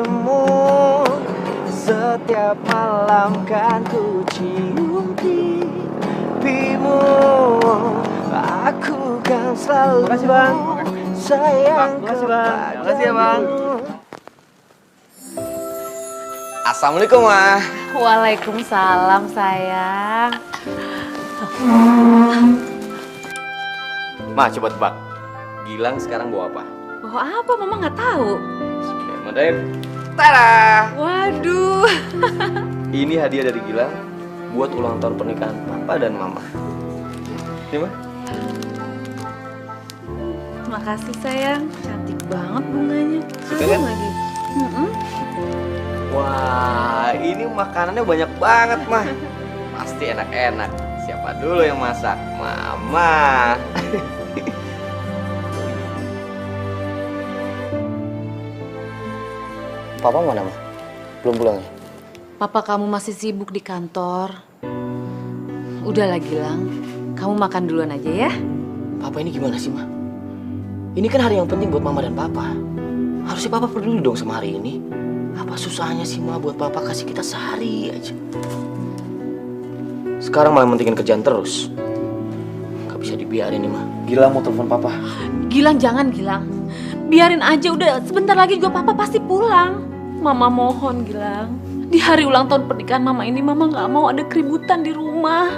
bertemu. Setiap malam kan ku cium pipimu. Aku kan selalu Makasih, Bang. sayang Makasih, Bang. Makasih ya, Bang. Assalamualaikum, Ma. Waalaikumsalam sayang. Ma, coba tebak. Gilang sekarang bawa apa? Bawa apa? Mama nggak tahu. Bismillahirrahmanirrahim. Tada! Waduh. Ini hadiah dari Gilang buat ulang tahun pernikahan Papa dan Mama. Ini, Ma. Makasih sayang. Cantik banget bunganya. Suka kan? Lagi. Wah, ini makanannya banyak banget, Ma. Pasti enak-enak. Siapa dulu yang masak? Mama. Papa mana, Ma? Belum pulang ya? Papa kamu masih sibuk di kantor. Udahlah Gilang, kamu makan duluan aja ya. Papa ini gimana sih, Ma? Ini kan hari yang penting buat Mama dan Papa. Harusnya Papa peduli dong sama hari ini. Apa susahnya sih, Ma, buat Papa kasih kita sehari aja? Sekarang malah mentingin kerjaan terus. Gak bisa dibiarin nih, Ma. Gilang mau telepon Papa. Gilang jangan Gilang. Biarin aja, udah sebentar lagi juga Papa pasti pulang. Mama mohon Gilang. Di hari ulang tahun pernikahan Mama ini Mama nggak mau ada keributan di rumah.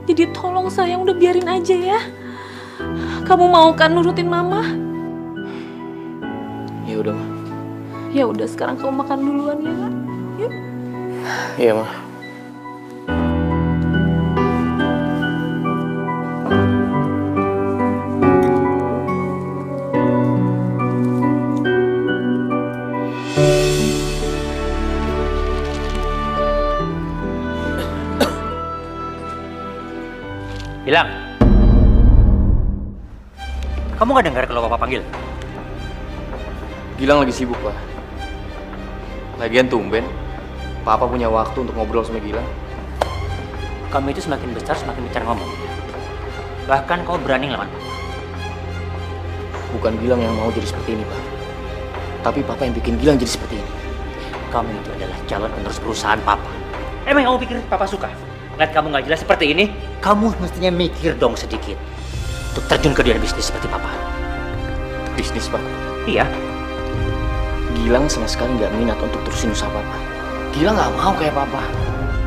Jadi tolong sayang udah biarin aja ya. Kamu mau kan nurutin Mama? Ya udah, Ma. Ya udah sekarang kamu makan duluan ya. Yuk. Iya, Ma. Gilang, kamu nggak dengar kalau Papa panggil? Gilang lagi sibuk, Pak. Lagian tumben, Papa punya waktu untuk ngobrol sama Gilang. Kamu itu semakin besar semakin bicara ngomong. Bahkan kau berani ngelawan Papa. Bukan Gilang yang mau jadi seperti ini, Pak. Tapi Papa yang bikin Gilang jadi seperti ini. Kamu itu adalah calon penerus perusahaan Papa. Emang kamu pikir Papa suka? Lihat kamu nggak jelas seperti ini, kamu mestinya mikir dong sedikit untuk terjun ke dunia bisnis seperti Papa. Bisnis, Pak. Iya. Gilang sama sekali nggak minat untuk terusin usaha Papa. Gilang nggak mau kayak Papa.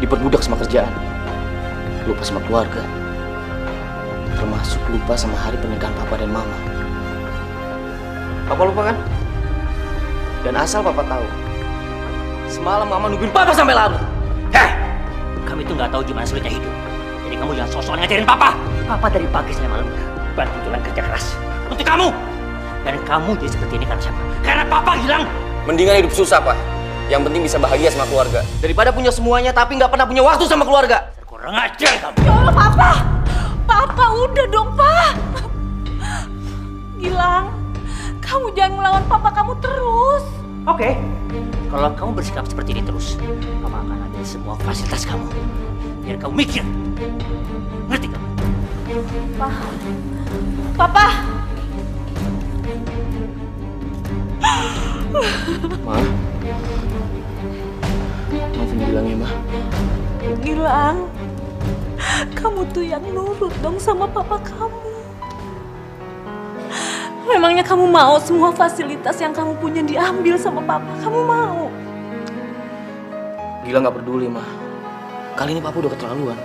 Diperbudak sama kerjaan. Lupa sama keluarga. Termasuk lupa sama hari pernikahan Papa dan Mama. Papa lupa kan? Dan asal Papa tahu, semalam Mama nungguin Papa sampai larut. Heh! Kamu itu nggak tahu gimana sulitnya hidup. Jadi kamu jangan sok-sokan ngajarin Papa. Papa dari pagi sampai malam bantu Gilang kerja keras untuk kamu. Dan kamu jadi seperti ini karena siapa? Karena Papa Gilang. Mendingan hidup susah, Pak. Yang penting bisa bahagia sama keluarga. Daripada punya semuanya tapi nggak pernah punya waktu sama keluarga. Kurang ajar kamu. Ya Allah Papa. Papa udah dong Pak. Gilang, kamu jangan melawan Papa kamu terus. Oke. Kalau kamu bersikap seperti ini terus, Papa akan ambil semua fasilitas kamu. Biar kamu mikir. Ngerti kamu? Papa. Ma, maafin Gilang ya, Ma. Gilang, kamu tuh yang nurut dong sama Papa kamu. Memangnya kamu mau semua fasilitas yang kamu punya diambil sama Papa? Kamu mau? Gilang nggak peduli, Ma. Kali ini Papa udah keterlaluan.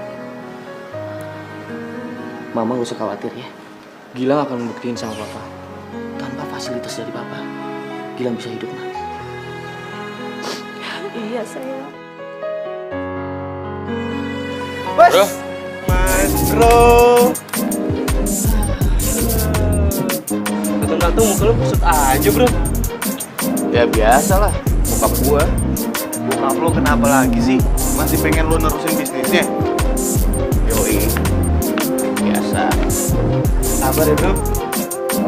Mama gak usah khawatir ya. Gilang akan membuktiin sama Papa. Tanpa fasilitas dari Papa, Gilang bisa hidup, Ma. Iya sayang. Bro. Maestro. Datang-datang muka lu kusut aja, Bro. Ya biasalah, bokap gua. Bokap lo kenapa lagi sih? Masih pengen lo nerusin bisnisnya? Yoi. Biasa. Sabar ya, Bro.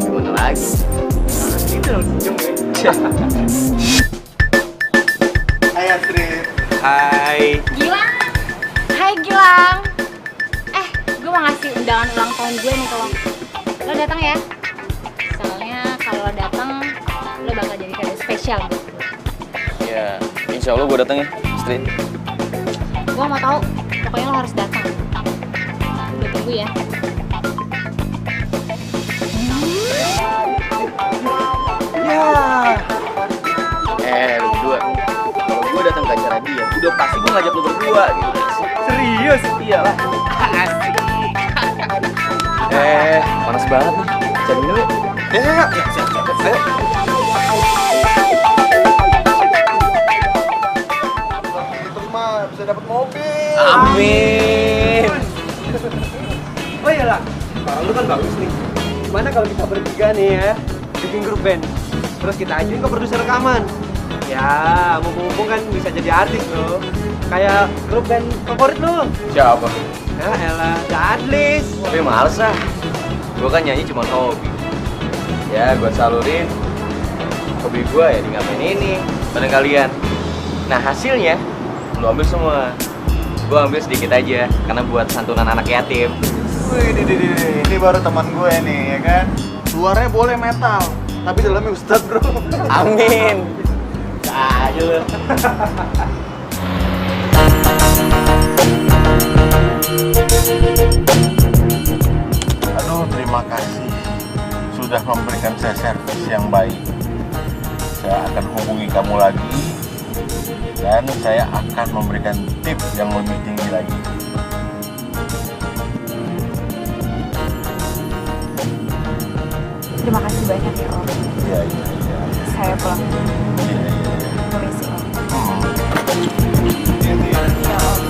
Gimana lagi? Nah, gitu dong, senyum ya. Hai Astrid. Hai. Gilang, hai Gilang. Gue mau ngasih undangan ulang tahun gue nih ke lo. Lo datang ya. Soalnya kalau lo datang, lo bakal jadi kado spesial buat gue. Ya Ya, insya Allah gue dateng ya, Istri. Gue mau tahu, pokoknya lo harus datang. Gue tunggu ya. Lu berdua. Kalau gue datang ke acara dia, udah pasti gue ngajak lu berdua gitu. Serius? Iyalah. Asik. Panas banget nih. Cari minum yuk. Ya. Ayo. Terima bisa dapat mobil. Amin. Oh iyalah, suara lu kan bagus nih. Gimana kalau kita bertiga nih ya, bikin grup band? Terus kita ajuin ke produser rekaman. Ya, mumpung-mumpung kan bisa jadi artis lo. Kayak grup band favorit lo. Siapa? Ya elah, The Adlis. Tapi males ah. Gue kan nyanyi cuma hobi. Ya, gue salurin hobi gue ya di ngapain ini bareng kalian. Nah hasilnya lu ambil semua. Gue ambil sedikit aja karena buat santunan anak yatim. Wih, ini baru teman gue nih, ya kan? Luarnya boleh metal, tapi dalamnya ustadz bro. Amin. Aja lu. Aduh, terima kasih sudah memberikan saya servis yang baik. Saya akan hubungi kamu lagi dan saya akan memberikan tips yang lebih tinggi lagi. Terima kasih banyak ya Om. Iya. Saya pulang. Iya. Permisi Om. Iya. Ya Om.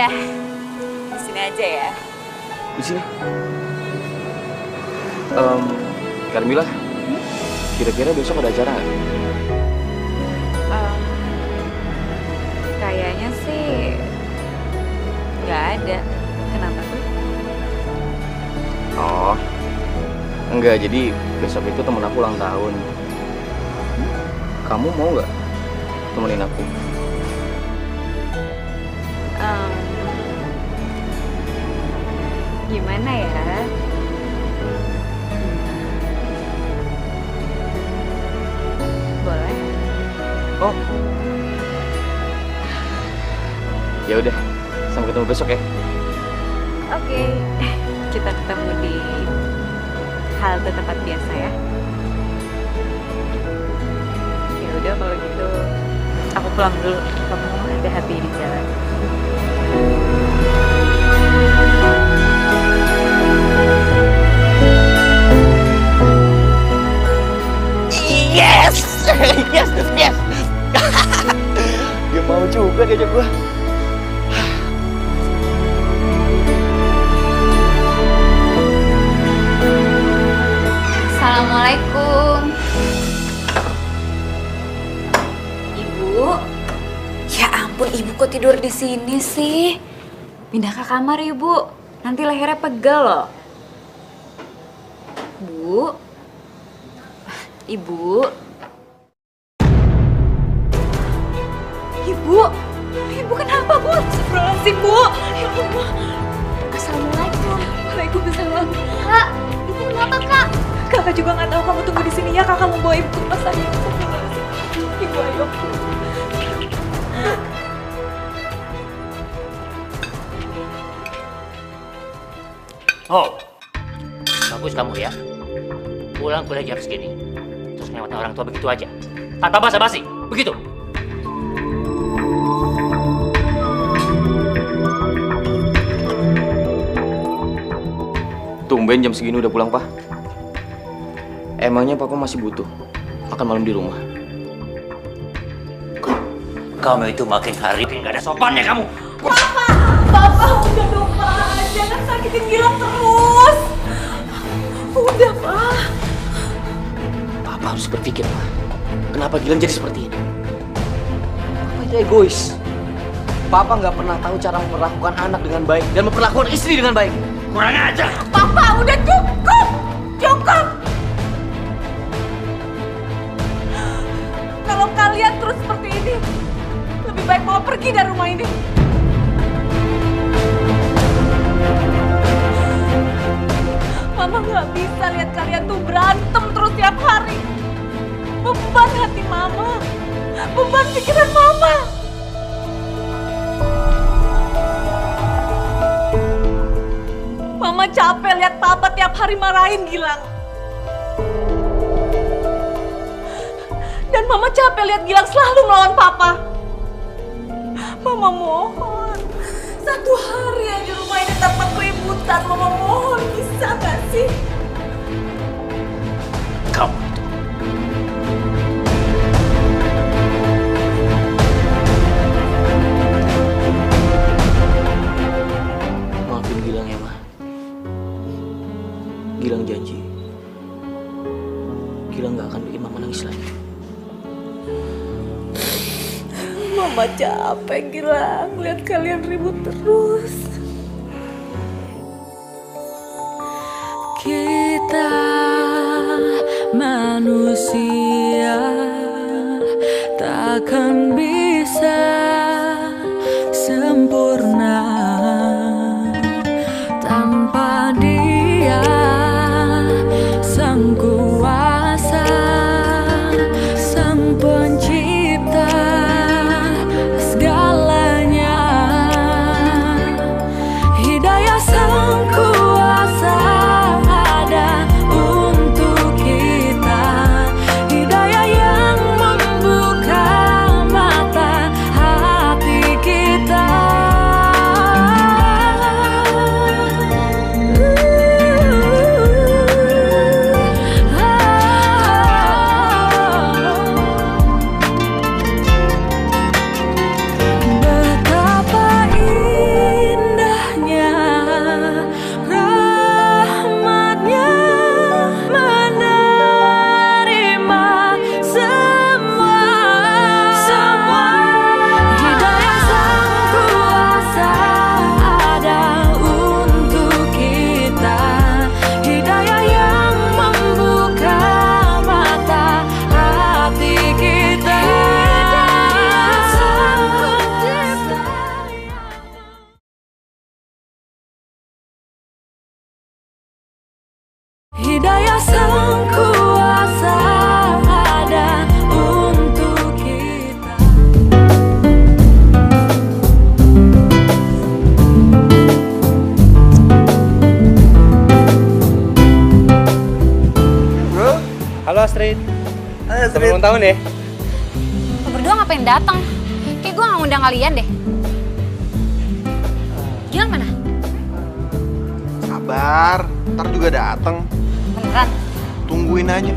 udah. Di sini aja ya. Di sini. Carmilla, kira-kira besok ada acara nggak? Kayaknya sih nggak ada. Kenapa tuh? Oh, enggak. Jadi besok itu temen aku ulang tahun. Kamu mau nggak temenin aku? Gimana ya? Boleh. Oh, ya udah. Sampai ketemu besok ya. Oke. Kita ketemu di halte tempat biasa ya. Ya udah kalau gitu aku pulang dulu. Kamu hati-hati di jalan. Yes, yes, yes. Dia mau juga diajak gua. Assalamualaikum. Ibu. Ya ampun, Ibu kok tidur di sini sih? Pindah ke kamar, Ibu. Nanti lehernya pegel loh. Bu. Ibu. Ibu. Ibu kenapa, Bu? Astagfirullahaladzim, Bu. Ya Allah. Assalamualaikum. Waalaikumsalam. Kak, ibu kenapa kak? Kakak juga nggak tahu, kamu tunggu di sini ya. Kakak mau bawa Ibu ke rumah sakit. Ibu, ayo. Oh, bagus kamu ya. Pulang kuliah jam segini, terus ngelewatin orang tua begitu aja. Tanpa basa-basi, begitu. Tumben jam segini udah pulang, Pak. Emangnya Papa masih butuh makan malam di rumah? Kamu itu makin hari makin gak ada sopannya kamu. Papa, udah dong, Pak. Jangan sakitin Gilang terus. Udah, Pak. Papa harus berpikir, Pak. Kenapa Gilang jadi seperti ini? Papa itu egois. Papa nggak pernah tahu cara memperlakukan anak dengan baik dan memperlakukan istri dengan baik. Kurang aja. Papa, udah cukup. Cukup. Kalau kalian terus seperti ini, lebih baik Mama pergi dari rumah ini. Mama nggak bisa lihat kalian tuh berantem terus tiap hari. Beban hati Mama, beban pikiran Mama. Mama capek lihat Papa tiap hari marahin Gilang. Dan Mama capek lihat Gilang selalu melawan Papa. Mama mohon, satu hari aja rumah ini tanpa keributan. Mama mohon, bisa gak sih? Kamu itu. Maafin Gilang ya, Ma. Gilang janji. Gilang gak akan bikin Mama nangis lagi. Mama capek Gilang, lihat kalian ribut terus. Kita manusia takkan bisa sempurna tanpa Dia Sang Kuasa, Sang Pencipta segalanya. Hidayah Sang Kuasa ada untuk kita, hidayah yang membuka mata hati. Hidayah sang kuasa ada untuk kita. Bro, halo Astrid. Halo Selamat ulang tahun ya. Lo berdua ngapain datang? Kayak gue gak ngundang kalian deh. Gilang mana? Sabar, ntar juga dateng. Beneran? Tungguin aja.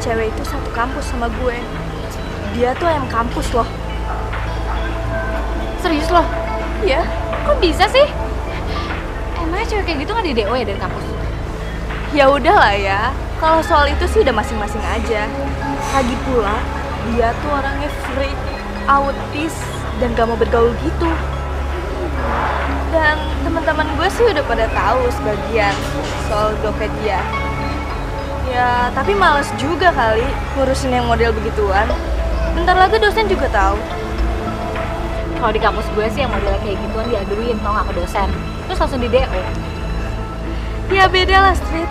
Cewek itu satu kampus sama gue. Dia tuh ayam kampus loh. Serius lo? Iya. Kok bisa sih? Emangnya cewek kayak gitu gak di DO ya dari kampus? Ya udahlah ya. Kalau soal itu sih udah masing-masing aja. Lagi pula, dia tuh orangnya freak, autis, dan gak mau bergaul gitu. Dan teman-teman gue sih udah pada tahu sebagian soal dompet dia. Ya, tapi males juga kali ngurusin yang model begituan. Bentar lagi dosen juga tahu. Kalau di kampus gue sih yang modelnya kayak gituan diaduin tau gak ke dosen. Terus langsung di DO. Ya beda lah, Street.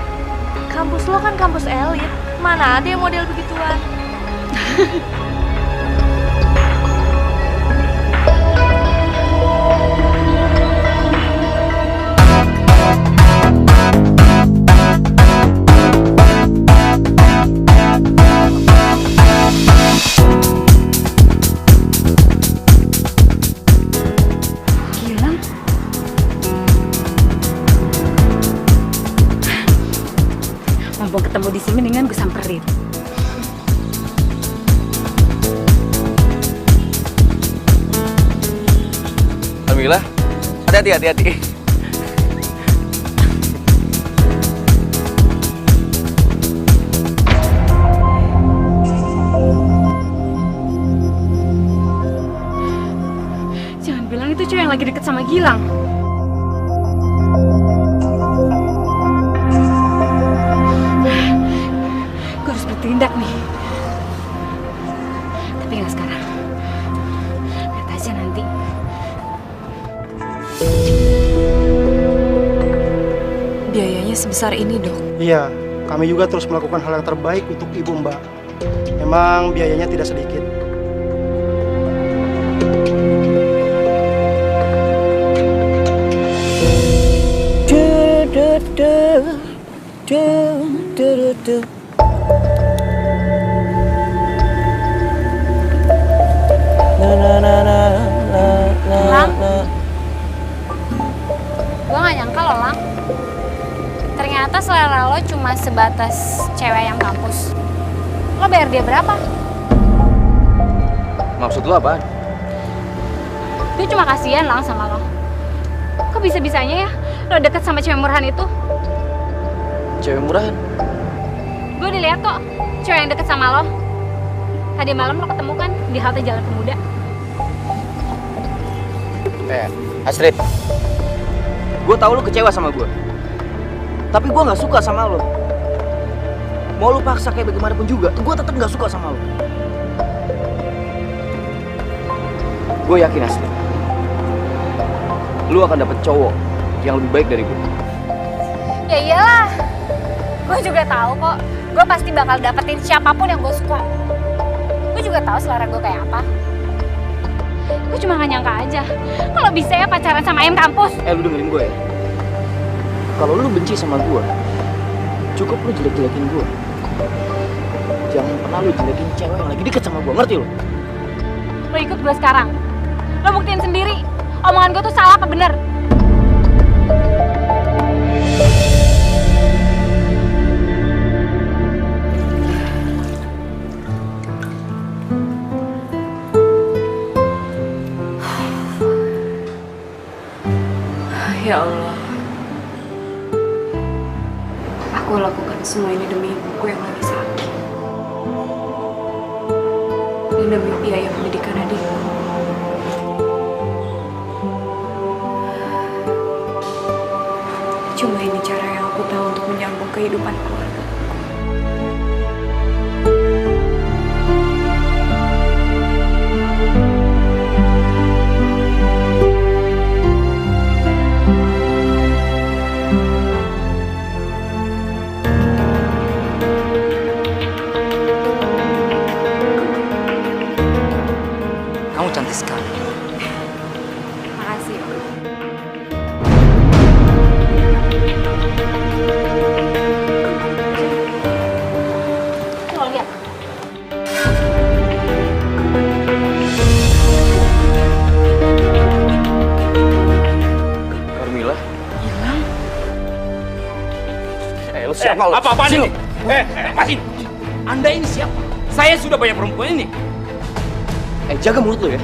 Kampus lo kan kampus elit. Mana ada yang model begituan? Mumpung ketemu di sini, mendingan gue samperin. Alhamdulillah. Hati-hati. Jangan bilang itu cewek yang lagi deket sama Gilang. Gue harus bertindak nih. Tapi nggak sekarang. Lihat aja nanti. Biayanya sebesar ini, Dok. Iya, kami juga terus melakukan hal yang terbaik untuk Ibu Mbak. Memang biayanya tidak sedikit. gimana? Gue gak nyangka loh, Lang. Ternyata selera lo cuma sebatas cewek yang kampus. Lo bayar dia berapa? Maksud lo apaan? Gue cuma kasihan, Lang, sama lo. Kok bisa-bisanya ya lo deket sama cewek murahan itu? Cewek murahan? Gue udah lihat kok cewek yang deket sama lo. Tadi malam lo ketemu kan di halte Jalan Pemuda. Astrid, gue tahu lo kecewa sama gue. Tapi gue nggak suka sama lo. Mau lo paksa kayak bagaimanapun juga, gue tetap nggak suka sama lo. Gue yakin Astrid, lo akan dapet cowok yang lebih baik dari gue. Ya iyalah, gue juga tahu kok. Gue pasti bakal dapetin siapapun yang gue suka. Gue juga tahu selera gue kayak apa. Gue cuma gak nyangka aja kalau bisa ya pacaran sama ayam kampus. Lu dengerin gue ya. Kalau lu benci sama gue, cukup lu jelek-jelekin gue. Jangan pernah lu jelekin cewek yang lagi deket sama gue, ngerti lo? Lo ikut gue sekarang. Lo buktiin sendiri, omongan gue tuh salah apa bener. Ya Allah, aku lakukan semua ini demi ibuku yang lagi sakit dan demi biaya pendidikan adikku. Cuma ini cara yang aku tahu untuk menyambung kehidupan keluarga. Kamu cantik sekali. Makasih. Lo lihat. Carmilla? Hilang. Lo siapa lo? Apa-apaan ini? Lepasin! Anda ini siapa? Saya sudah banyak perempuan ini. Jaga mulut lo ya.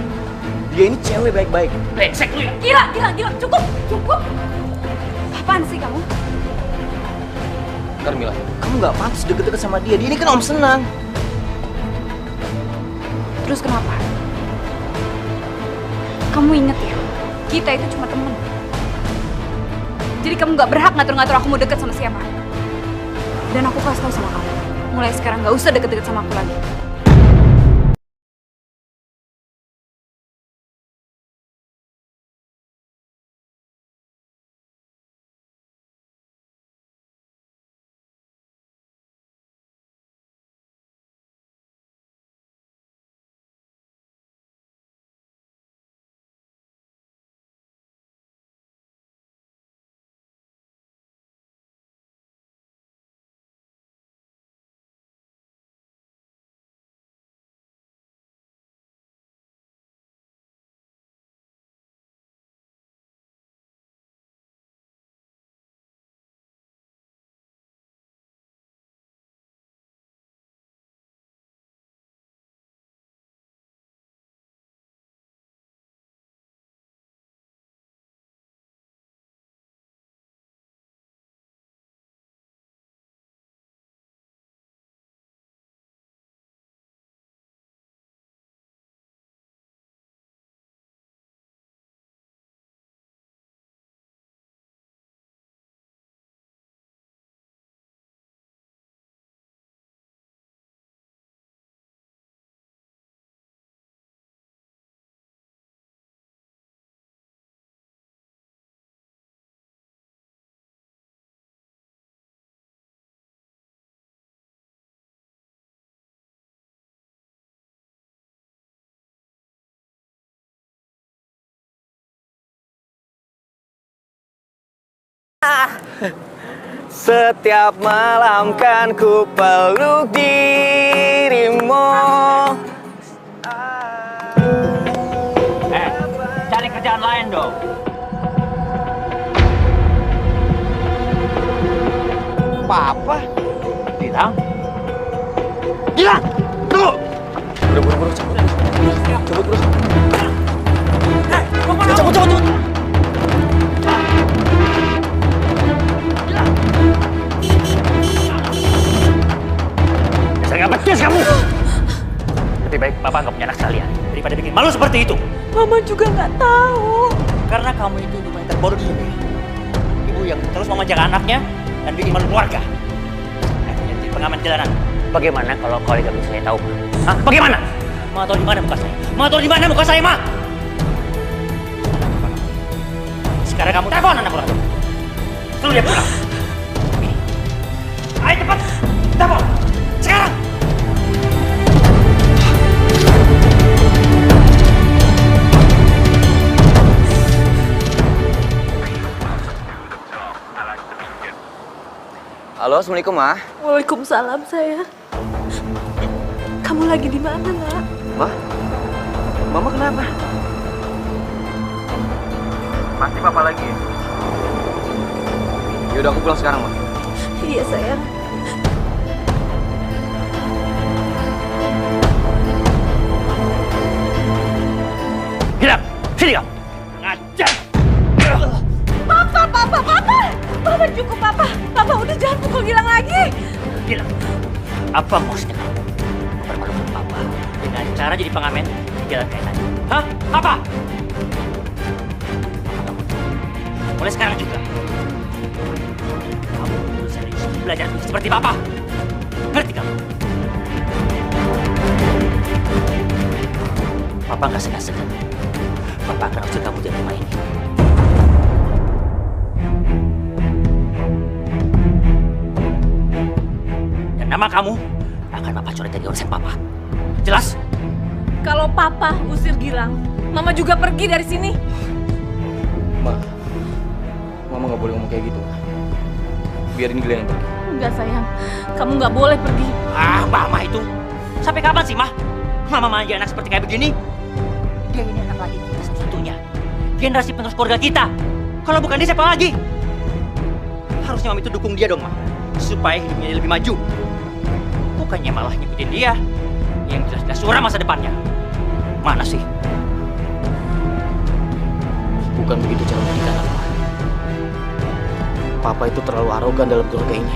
Dia ini cewek baik-baik. Brengsek lu ya? Gila, cukup. Apaan sih kamu? Carmilla, kamu nggak pantas deket-deket sama dia. Dia ini kan om senang. Terus kenapa? Kamu inget ya, kita itu cuma temen. Jadi kamu gak berhak ngatur-ngatur aku mau deket sama siapa. Dan aku kasih tau sama kamu, mulai sekarang gak usah deket-deket sama aku lagi. Setiap malam kan ku peluk dirimu. Cari kerjaan lain dong. apa-apa. Gilang? Gilang! Tunggu! Buru-buru, cabut. Cabut, bro. Cabut. Dasar nggak becus kamu! Lebih baik Papa nggak punya anak sekalian daripada bikin malu seperti itu. Mama juga nggak tahu. Karena kamu itu ibu yang terbodoh di dunia. Ibu yang terus memanjakan anaknya dan bikin malu keluarga. Akhirnya jadi pengamen jalanan. Bagaimana kalau kolega bisa saya tahu, Ma? Hah? Bagaimana? Ma tahu di mana muka saya? Ma tahu di mana muka saya, Ma? Sekarang kamu telepon anak orang. Suruh dia pulang. Ayo cepat, telepon. Sekarang. Halo, assalamualaikum, Ma. Waalaikumsalam, sayang. Kamu lagi di mana, Nak? Ma? Mama kenapa? Pasti Papa lagi. Yaudah, aku pulang sekarang, Ma. Iya, sayang. Gilang, sini kamu. Ngajar. Papa cukup, Papa. Papa udah jangan pukul Gilang lagi. Gilang, apa maksudnya kamu? Mempermalukan Papa dengan cara jadi pengamen di jalan kayak tadi. Hah? Apa? Mulai sekarang juga. Kamu harus serius belajar seperti Papa. Ngerti kamu? Papa nggak segan-segan. Papa akan usir kamu dari rumah ini. Dan nama kamu akan Papa coret dari urusan Papa. Jelas? Kalau Papa usir Gilang, Mama juga pergi dari sini. Ma, Mama nggak boleh ngomong kayak gitu, Ma. Biarin Gilang yang pergi. Enggak, sayang. Kamu nggak boleh pergi. Ah, Mama itu. Sampai kapan sih, Ma? Mama manja anak seperti kayak begini? Dia ini anak lagi kita satu-satunya. Generasi penerus keluarga kita. Kalau bukan dia, siapa lagi? Harusnya Mama itu dukung dia dong, Ma. Supaya hidupnya lebih maju. Bukannya malah ngikutin dia. Yang jelas-jelas suram masa depannya. Mana sih? Bukan begitu cara mendidik anak, Ma. Papa itu terlalu arogan dalam keluarga ini.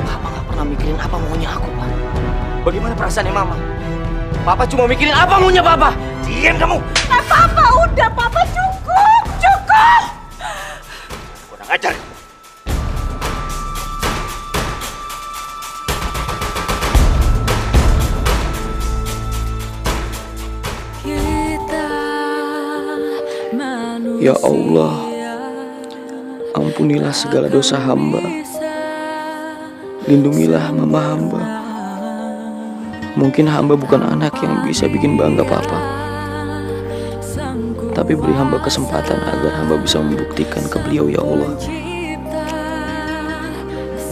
Papa nggak pernah mikirin apa maunya aku, Pak. Bagaimana perasaannya Mama? Papa cuma mikirin apa maunya Papa. Diam kamu! Papa, udah. Papa cukup. Cukup. Kurang ajar. Ya Allah, ampunilah segala dosa hamba. Lindungilah mama hamba. Mungkin hamba bukan anak yang bisa bikin bangga Papa. Tapi beri hamba kesempatan agar hamba bisa membuktikan ke beliau, ya Allah.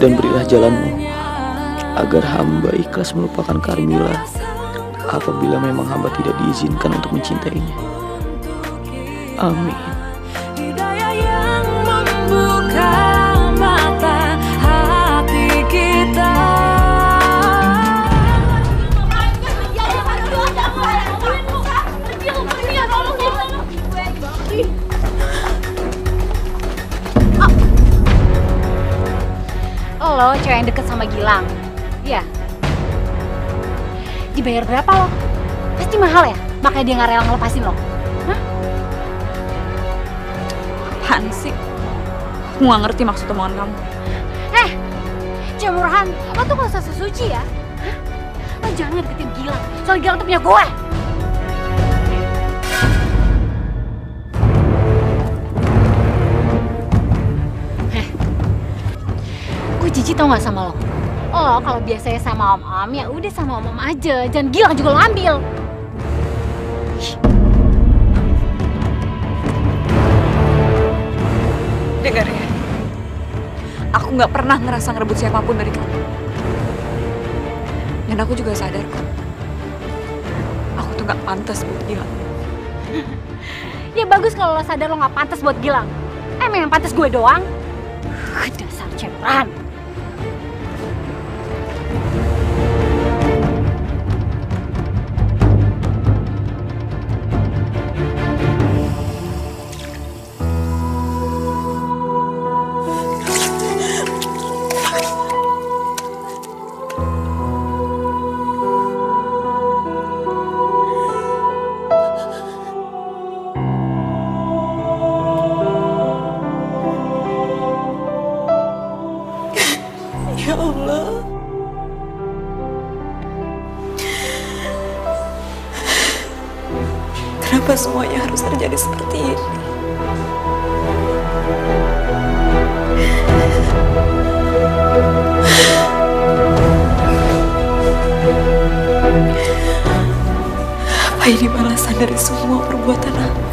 Dan berilah jalanmu agar hamba ikhlas melupakan Carmila apabila memang hamba tidak diizinkan untuk mencintainya. Amin. Hidayah yang membuka mata hati kita. Lo cewek yang deket sama Gilang. Iya. Dibayar berapa lo? Pasti mahal ya? Makanya dia nggak rela ngelepasin lo. Hah? Apaan sih? Aku nggak ngerti maksud omongan kamu. Cewek murahan, lo tuh gak usah sesuci ya. Hah? Lo jangan deketin Gilang, soalnya Gilang tuh punya gue. Gue jijik tau gak sama lo? Lo kalau biasanya sama om-om, ya udah sama om-om aja. Jangan Gilang juga lo ambil. Dengar ya, aku nggak pernah ngerasa ngerebut siapapun dari kamu. Dan aku juga sadar kok, aku tuh nggak pantas buat Gilang. Ya bagus kalau lo sadar lo gak pantas buat Gilang. Emang yang pantas gue doang? Dasar ceperan. Ya Allah. Kenapa semuanya harus terjadi seperti ini? Apa ini balasan dari semua perbuatan aku?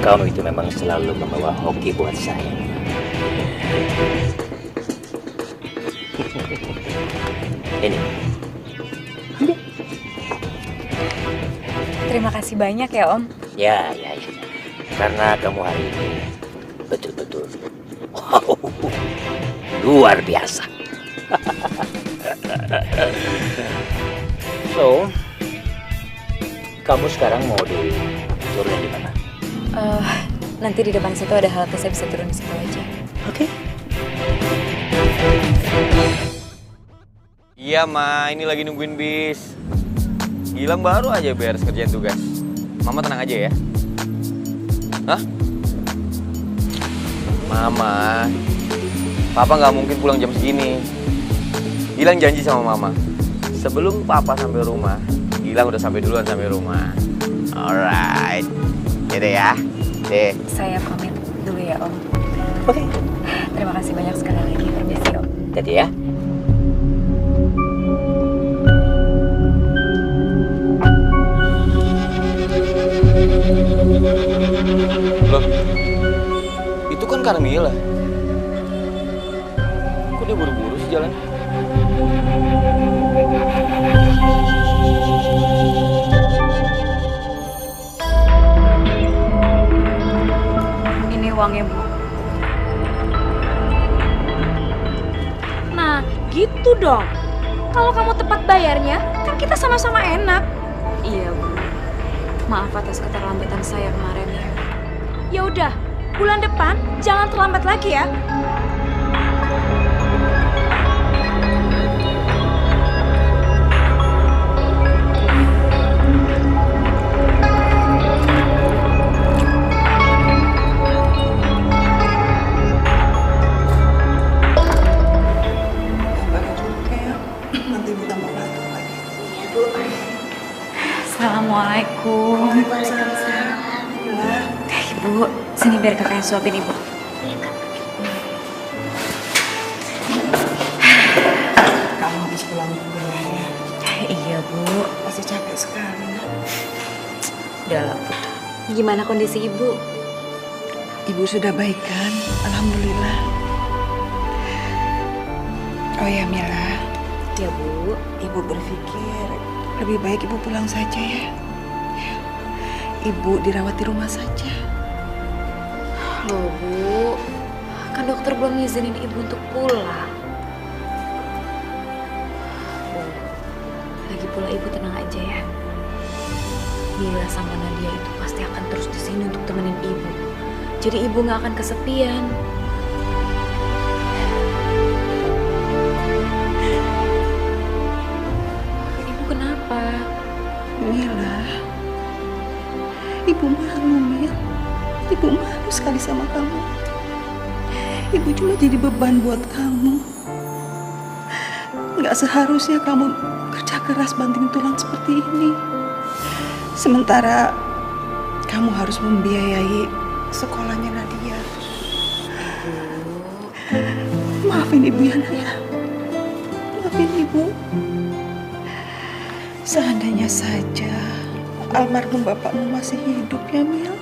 Kamu itu memang selalu membawa hoki buat saya. Ini. Terima kasih banyak ya Om. Ya. Karena kamu hari ini betul-betul wow, luar biasa. So, kamu sekarang mau diturunin di mana? Nanti di depan situ ada halte, saya bisa turun di situ aja. Oke. Iya, Ma. Ini lagi nungguin bis. Gilang baru aja beres kerjaan tugas. Mama tenang aja ya. Hah? Mama, Papa nggak mungkin pulang jam segini. Gilang janji sama Mama. Sebelum Papa sampai rumah, Gilang udah sampai duluan sampai rumah. Alright. Yaudah ya. Deh. Saya pamit dulu ya Om. Oke. Terima kasih banyak sekali lagi. Permisi Om. Jadi ya. Loh, itu kan Carmilla. Kok dia buru-buru sih jalan? Ini uangnya Bu. Nah, gitu dong. Kalau kamu tepat bayarnya, kan kita sama-sama enak. Iya Bu. Maaf atas keterlambatan saya kemarin ya. Ya udah, bulan depan jangan terlambat lagi ya. Assalamualaikum. Ibu, sini biar kakak yang suapin Ibu. Kamu habis pulang kuliah ya? Iya Bu. Pasti capek sekali. Udah lah Bu. Gimana kondisi Ibu? Ibu sudah baik kan? Alhamdulillah. Oh ya Mila. Ya Bu. Ibu berpikir lebih baik Ibu pulang saja ya. Ibu dirawat di rumah saja. Loh Bu, kan dokter belum ngizinin Ibu untuk pulang. Bu, lagi pula Ibu tenang aja ya. Mila sama Nadia itu pasti akan terus di sini untuk temenin Ibu. Jadi Ibu nggak akan kesepian. Ibu kenapa? Mila, Ibu malu Mil. Ibu malu sekali sama kamu. Ibu cuma jadi beban buat kamu. Nggak seharusnya kamu kerja keras banting tulang seperti ini. Sementara kamu harus membiayai sekolahnya Nadia. Maafin Ibu ya Naya. Maafin Ibu. Seandainya saja almarhum bapakmu masih hidup ya Mil.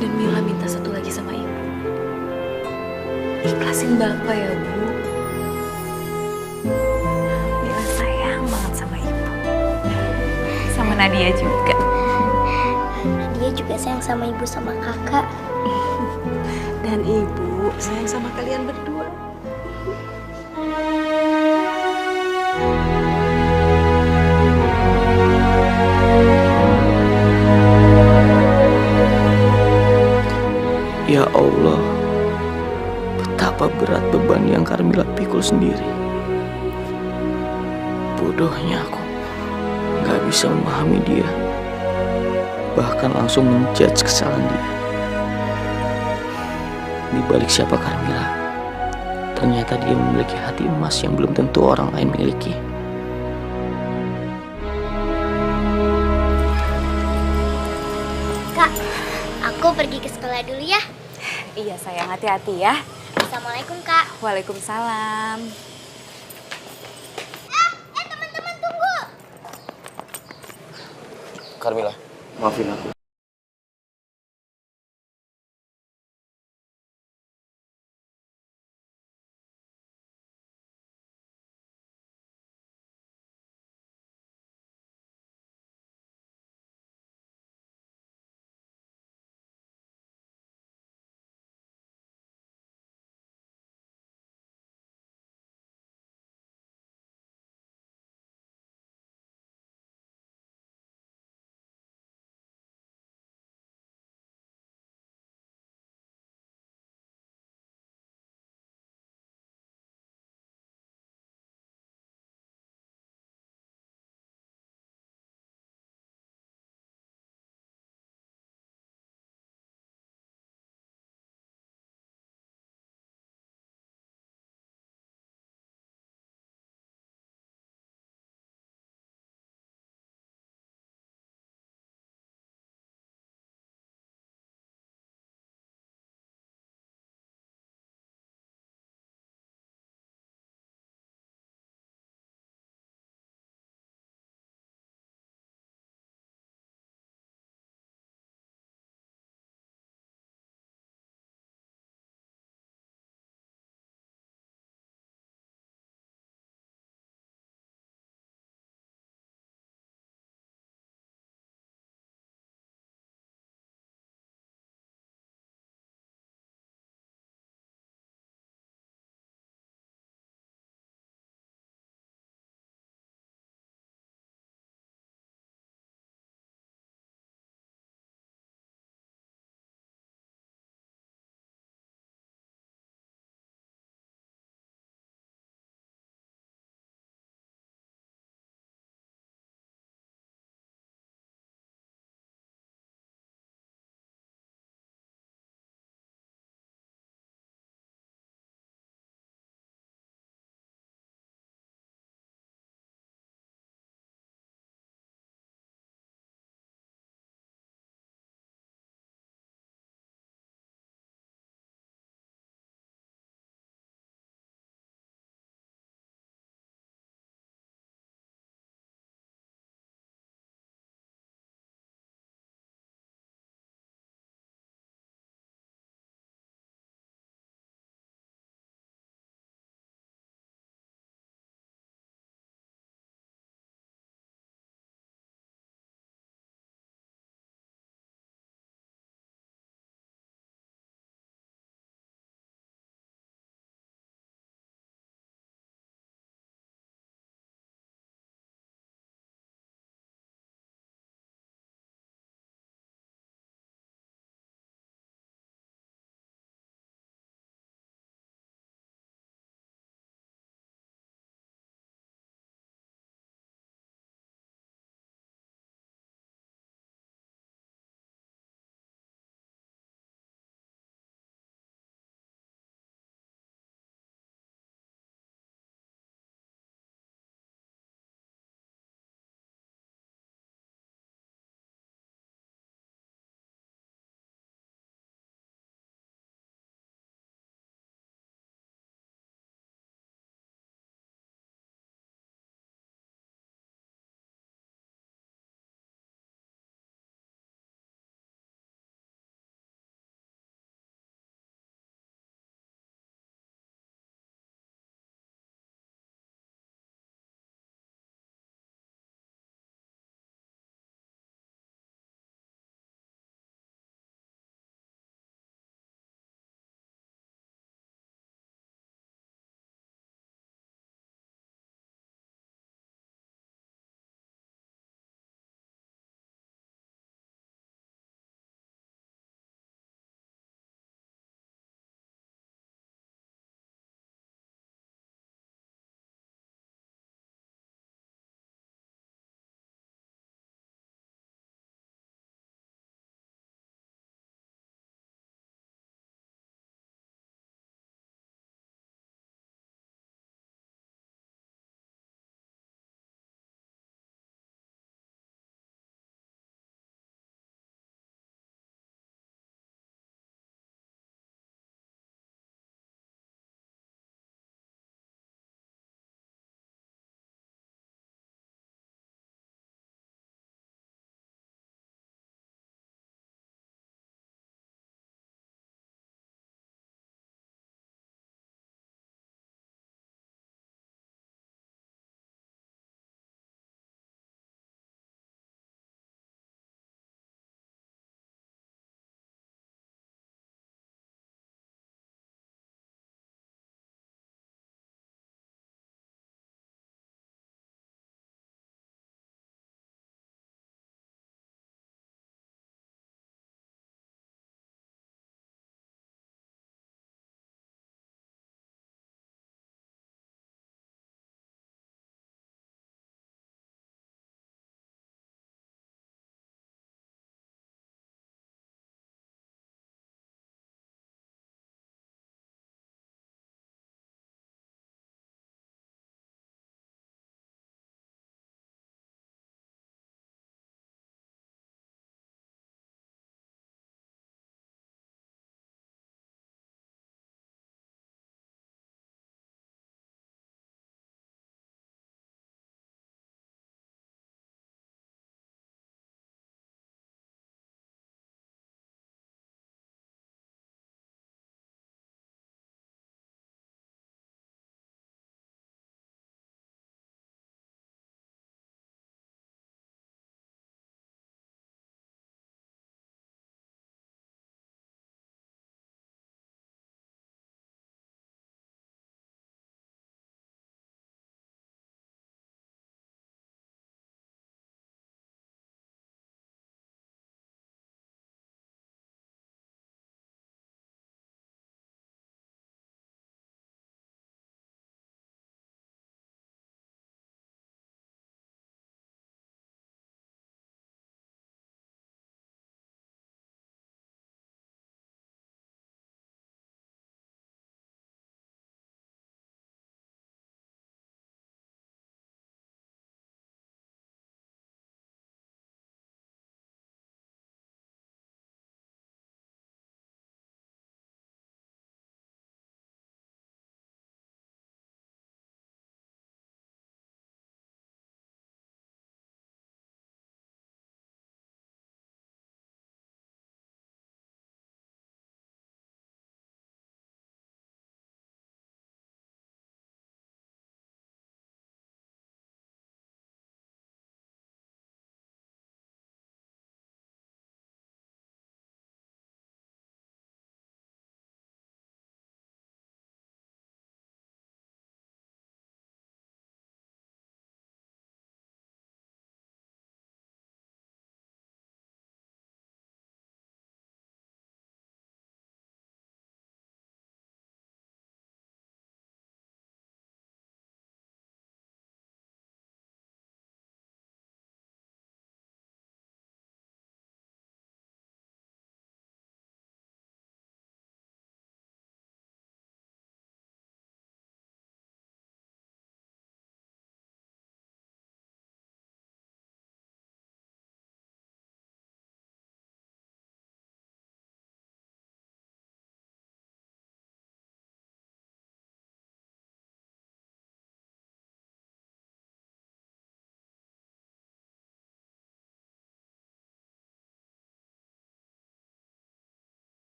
Dan Mila minta satu lagi sama ibu. Ikhlasin Bapak ya, Bu. Mila sayang banget sama ibu. Sama Nadia juga. Nadia juga sayang sama ibu sama kakak. Dan ibu sayang sama kalian berdua. Ya Allah, betapa berat beban yang Carmilla pikul sendiri. Bodohnya aku, gak bisa memahami dia. Bahkan langsung menjudge kesalahan dia. Di balik siapa Carmilla, ternyata dia memiliki hati emas yang belum tentu orang lain miliki. Kak, aku pergi ke sekolah dulu ya. Iya sayang, hati-hati ya. Assalamualaikum Kak. Waalaikumsalam. Teman-teman tunggu. Carmilla, maafin aku.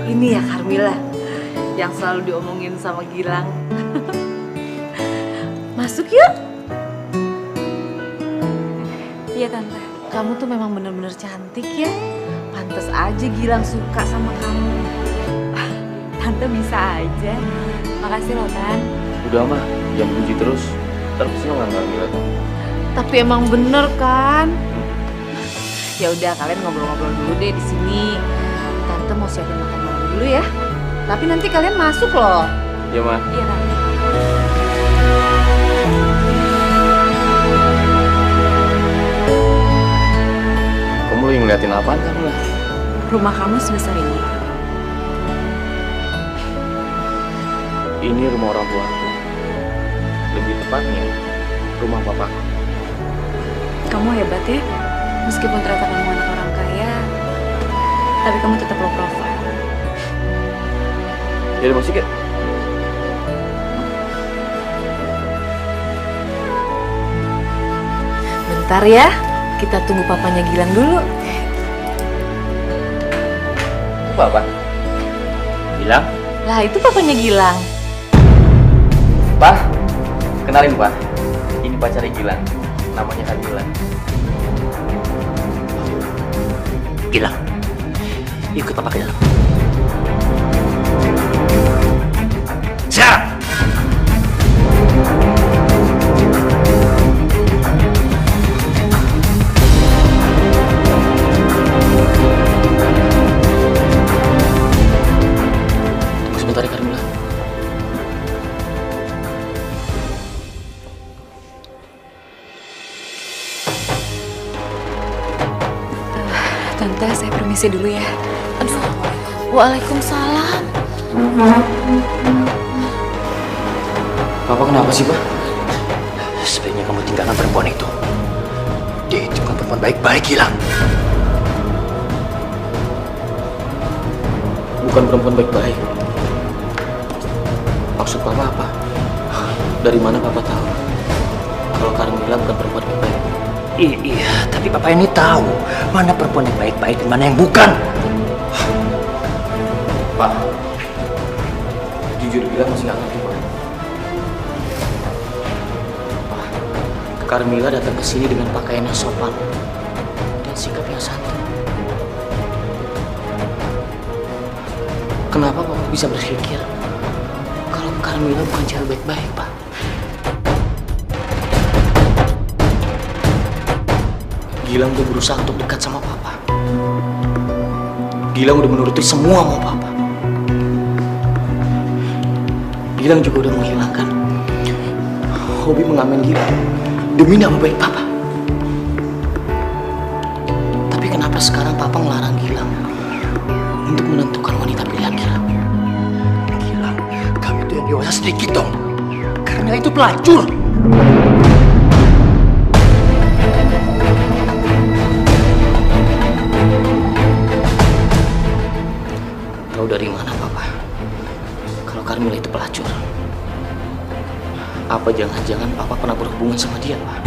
Ini ya Carmila yang selalu diomongin sama Gilang. Masuk yuk. Iya Tante. Kamu tuh memang bener-bener cantik ya. Pantes aja Gilang suka sama kamu. Tante bisa aja. Makasih loh Tan. Udah mah, jangan puji terus. Ntar kesel nggak ngeliat. Tapi emang bener kan? Ya udah kalian ngobrol-ngobrol dulu deh di sini. Tante mau siapin makan malam dulu ya. Tapi nanti kalian masuk loh. Iya mah. Iya Tante. Kamu lagi ngeliatin apaan kan lah? Rumah kamu sebesar ini. Ini rumah orang tua aku. Lebih tepatnya rumah papa. Kamu hebat ya. Meskipun ternyata kamu anak orang kaya, tapi kamu tetap low profile. Jadi musik ya? Bentar ya, kita tunggu papanya Gilang dulu. Itu apa? Gilang? Lah itu papanya Gilang. Pak, kenalin Pak. Ini pacarnya Gilang. Namanya Carmila. Gilang, ikut papa ke dalam. Sekarang! Tunggu sebentar ya Carmila. Tante, saya permisi dulu ya. Aduh, waalaikumsalam. Papa kenapa sih Pak? Sebaiknya kamu tinggalkan perempuan itu. Dia itu bukan perempuan baik-baik, Gilang. Bukan perempuan baik-baik. Maksud Papa apa? Dari mana Papa tahu kalau Carmila bukan perempuan baik-baik? Iya, tapi papa ini tahu mana perempuan yang baik-baik dan mana yang bukan. Pak, jujur bilang masih nggak ngerti Pak. Carmila datang ke sini dengan pakaian yang sopan dan sikap yang santun. Kenapa Papa bisa berpikir kalau Carmila bukan cewek baik-baik, Pak? Gilang udah berusaha untuk dekat sama Papa. Gilang udah menuruti semua mau Papa. Gilang juga udah menghilangkan hobi mengamen Gilang demi nama baik Papa. Tapi kenapa sekarang Papa ngelarang Gilang untuk menentukan wanita pilihan Gilang? Gilang, kamu itu yang dewasa sedikit dong. Karena itu pelacur. Tahu dari mana Papa kalau Carmila itu pelacur? Apa jangan-jangan Papa pernah berhubungan sama dia, Pak?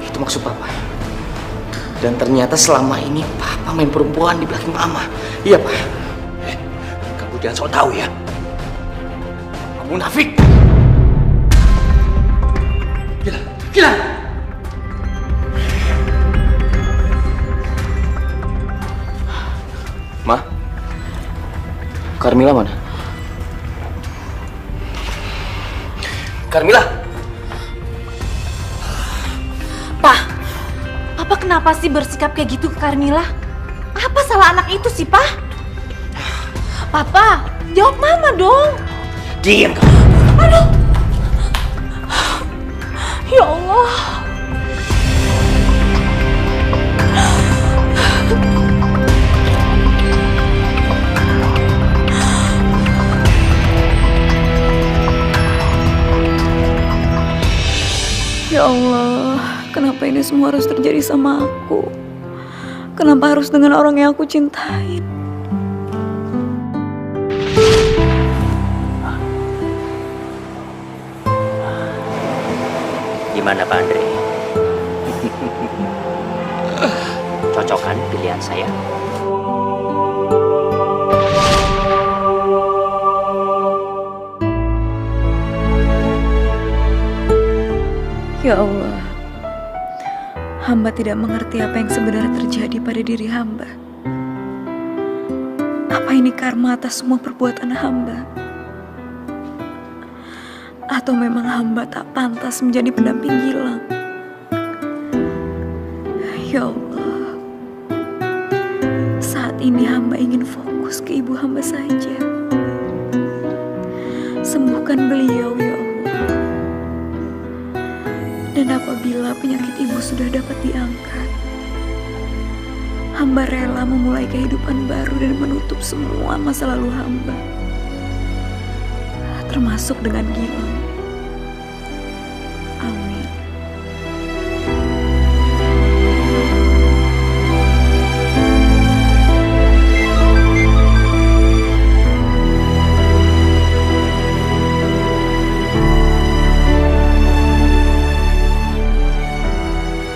Itu maksud Papa. Dan ternyata selama ini Papa main perempuan di belakang Mama. Iya, Pak. Kamu jangan sok tahu ya. Kamu munafik. Gilang! Ma, Carmila mana? Carmila! Papa kenapa sih bersikap kayak gitu ke Carmila? Apa salah anak itu sih, Pak? Papa, jawab Mama dong. Diam kamu. Aduh. Ya Allah. Ya Allah, kenapa ini semua harus terjadi sama aku? Kenapa harus dengan orang yang aku cintai? Gimana Pak Andre? Cocok kan pilihan saya? Ya Allah, hamba tidak mengerti apa yang sebenarnya terjadi pada diri hamba. Apa ini karma atas semua perbuatan hamba? Atau memang hamba tak pantas menjadi pendamping Gilang? Ya Allah, saat ini hamba ingin fokus ke ibu hamba saja. Sembuhkan beliau ya Allah. Dan apabila penyakit ibu sudah dapat diangkat, hamba rela memulai kehidupan baru dan menutup semua masa lalu hamba, termasuk dengan Gilang. Amin.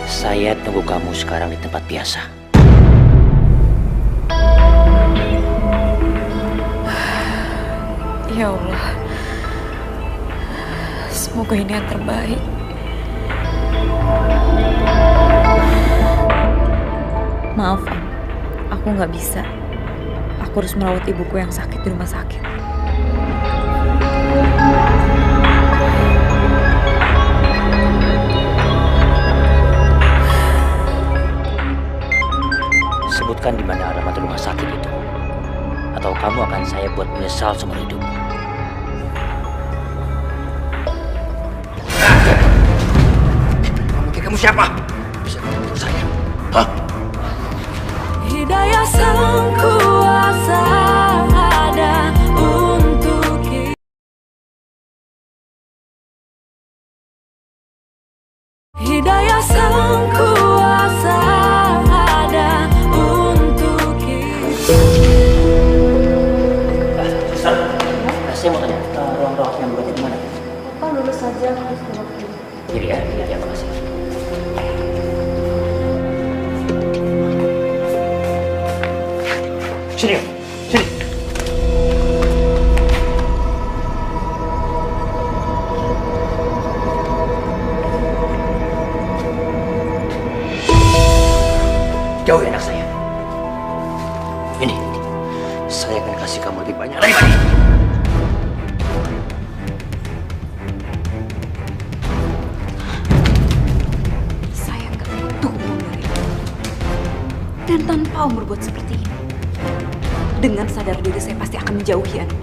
Saya tunggu kamu sekarang di tempat biasa. Ya Allah, semoga ini yang terbaik. Maaf, Am. Aku nggak bisa. Aku harus merawat ibuku yang sakit di rumah sakit. Sebutkan di mana alamat rumah sakit itu, atau kamu akan saya buat menyesal seumur hidup. Kamu siapa? Bisa menurut saya? Hah? Hidayah sang kuasa ada untuk kita. Hidayah sang kuasa ada untuk kita. Saya mau tanya, ruang-ruang yang berarti di mana? Pak lulus saja harus ke waktu. Jadi ya, makasih. Sini, sini. Jauhi anak saya. Ini, saya akan kasih kamu lebih banyak daripada ini. Saya nggak butuh uang dari Om. Dan tanpa Om berbuat seperti ini, dengan sadar diri saya pasti akan menjauhi Anda.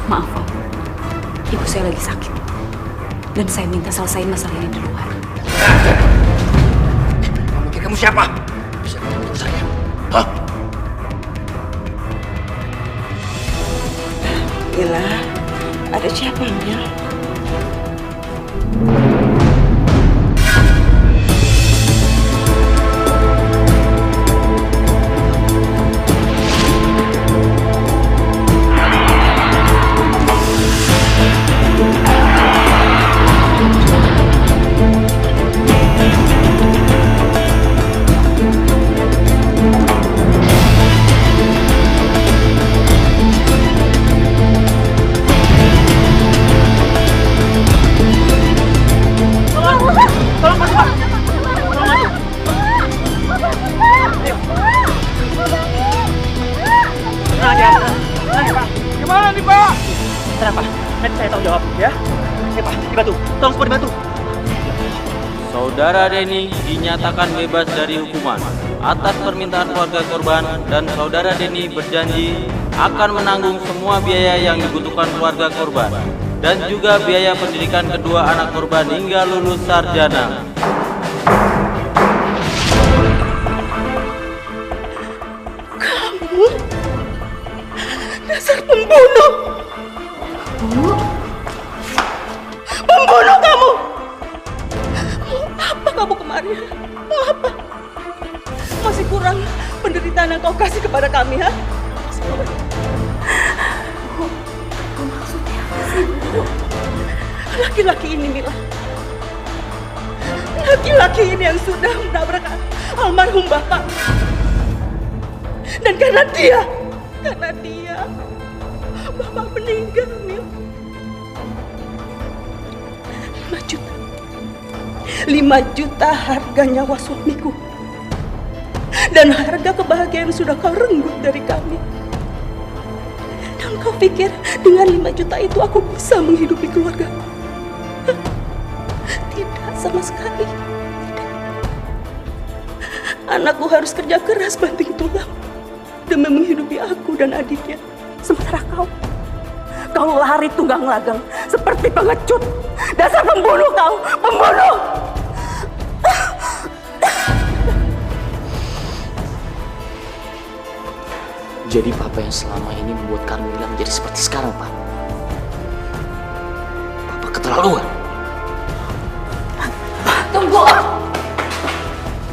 Maaf Om, ibu saya lagi sakit. Dan saya minta selesaiin masalah ini di luar. Kamu siapa? Bisa menurut saya? Hah? Gila, ada siapa Mil? Gimana nih Pak? Tenang Pak, nanti saya tanggung jawab ya. Pak, dibantu, tolong semua dibantu. Saudara Denny dinyatakan bebas dari hukuman atas permintaan keluarga korban, dan saudara Denny berjanji akan menanggung semua biaya yang dibutuhkan keluarga korban dan juga biaya pendidikan kedua anak korban hingga lulus sarjana. Kamu dasar pembunuh. Pembunuh kamu. Apa kamu kemarin? Mau apa? Masih kurang penderitaan yang kau kasih kepada kami, ha? Maksudnya apa sih, Bu? Laki-laki ini, Mila. Laki-laki ini yang sudah menabrak almarhum Bapak. Dan karena dia, Bapak meninggal, Mil. 5 juta. 5 juta harga nyawa suamiku. Dan harga kebahagiaan sudah kau renggut dari kami. Dan kau pikir dengan 5 juta itu aku bisa menghidupi keluarga? Tidak sama sekali. Anakku harus kerja keras banting tulang demi menghidupi aku dan adiknya. Sementara kau lari tunggang langgang seperti pengecut. Dasar pembunuh kau, pembunuh! Jadi Papa yang selama ini membuat Carmila menjadi seperti sekarang, Pak. Papa keterlaluan. Tunggu!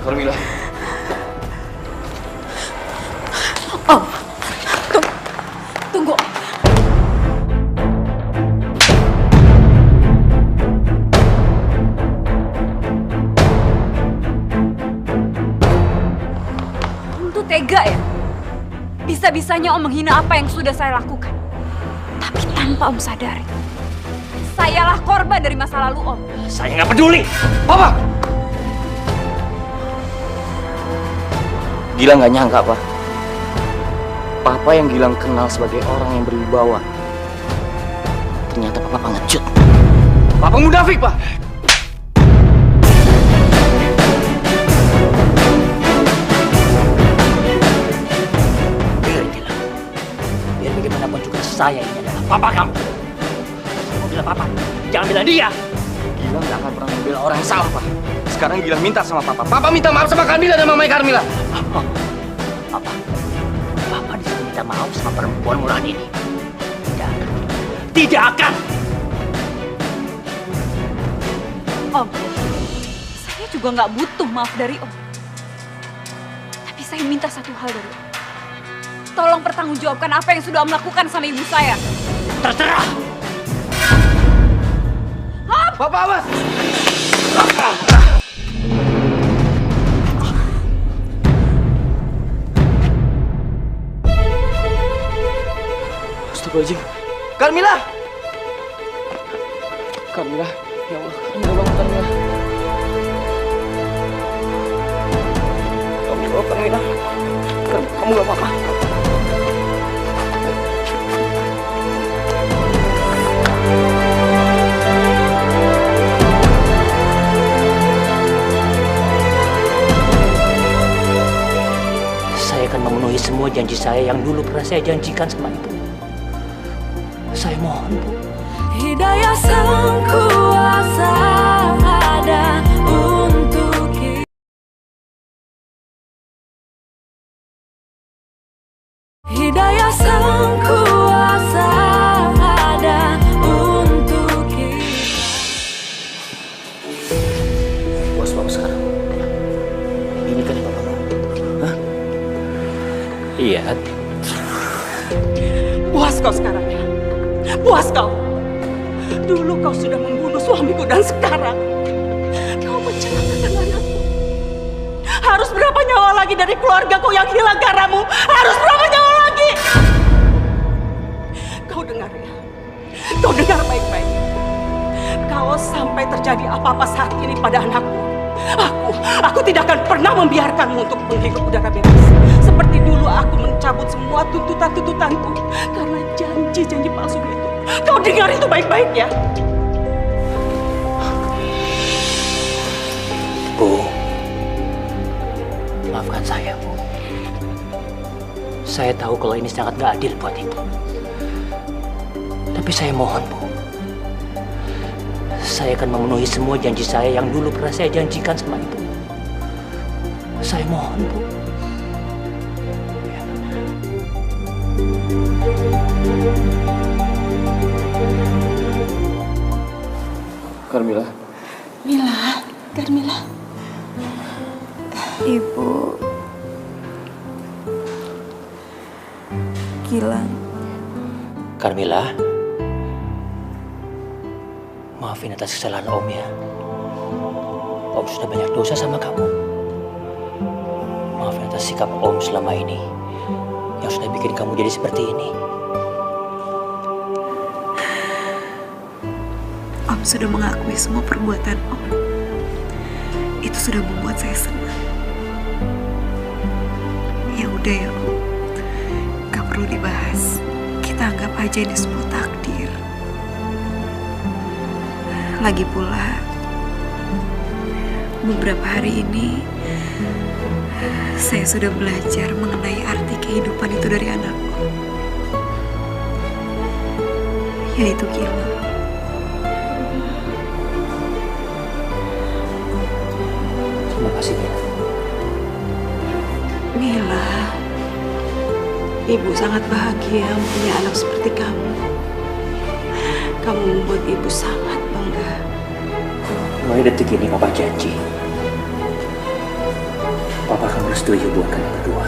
Carmila. Om, tunggu. Om tuh tega ya? Bisa-bisanya Om menghina apa yang sudah saya lakukan. Tapi tanpa Om sadari, sayalah korban dari masa lalu Om. Saya nggak peduli. Papa! Gilang nggak nyangka, Pak. Papa yang Gilang kenal sebagai orang yang berwibawa, ternyata Papa pengecut. Papa munafik, Pak. Biar bagaimanapun juga saya ini adalah papa kamu. Kamu bilang papa, jangan bilang dia. Gilang nggak akan pernah membela orang yang salah, Pak. Sekarang Gilang minta sama Papa. Papa minta maaf sama Carmila dan mamanya Carmila. Papa disuruh minta maaf sama perempuan murahan ini. Tidak akan. Tidak akan. Om, saya juga nggak butuh maaf dari Om. Tapi saya minta satu hal dari Om. Tolong pertanggungjawabkan apa yang sudah Om lakukan sama ibu saya. Terserah. Papa, awas! Astagfirullahaladzim. Carmila! Carmila, ya Allah, Carmila bangun, Carmila. Carmila. Kamu gak apa-apa. Saya akan memenuhi semua janji saya yang dulu pernah saya janjikan sama ibu. Saya mohon, Bu. Hidayah Sang Kuasa ada untuk kita. Hidayah Sang Kuasa ada untuk kita. Puas Papa sekarang. Ini kan yang Papa mau. Hah? Iya. Puas kau sekarang ya? Puas kau? Dulu kau sudah membunuh suamiku dan sekarang kau mencelakakan anakku. Harus berapa nyawa lagi dari keluargaku yang hilang karenamu? Harus berapa nyawa lagi? Kau dengar ya? Kau dengar baik-baik. Kalau sampai terjadi apa-apa saat ini pada anakku, aku tidak akan pernah membiarkanmu untuk menghirup udara bebas. Seperti dulu aku mencabut semua tuntutan-tuntutanku karena janji-janji palsu itu. Kau dengar itu baik-baik ya. Bu, maafkan saya, Bu. Saya tahu kalau ini sangat gak adil buat Ibu. Tapi saya mohon, Bu. Saya akan memenuhi semua janji saya yang dulu pernah saya janjikan sama Ibu. Saya mohon, Bu. Carmila. Carmila. Ibu. Gilang. Carmila. Maafin atas kesalahan Om ya. Om sudah banyak dosa sama kamu. Maafin atas sikap Om selama ini yang sudah bikin kamu jadi seperti ini. Om sudah mengakui semua perbuatan Om. Itu sudah membuat saya senang. Ya udah ya Om, gak perlu dibahas. Kita anggap aja ini semua takdir. Lagi pula, beberapa hari ini saya sudah belajar mengenai arti kehidupan itu dari anakku, yaitu Gilang. Terima kasih Mila. Mila, Ibu sangat bahagia punya anak seperti kamu. Kamu membuat Ibu sangat bangga. Mulai detik ini Papa janji Papa akan merestui hubungan kalian berdua.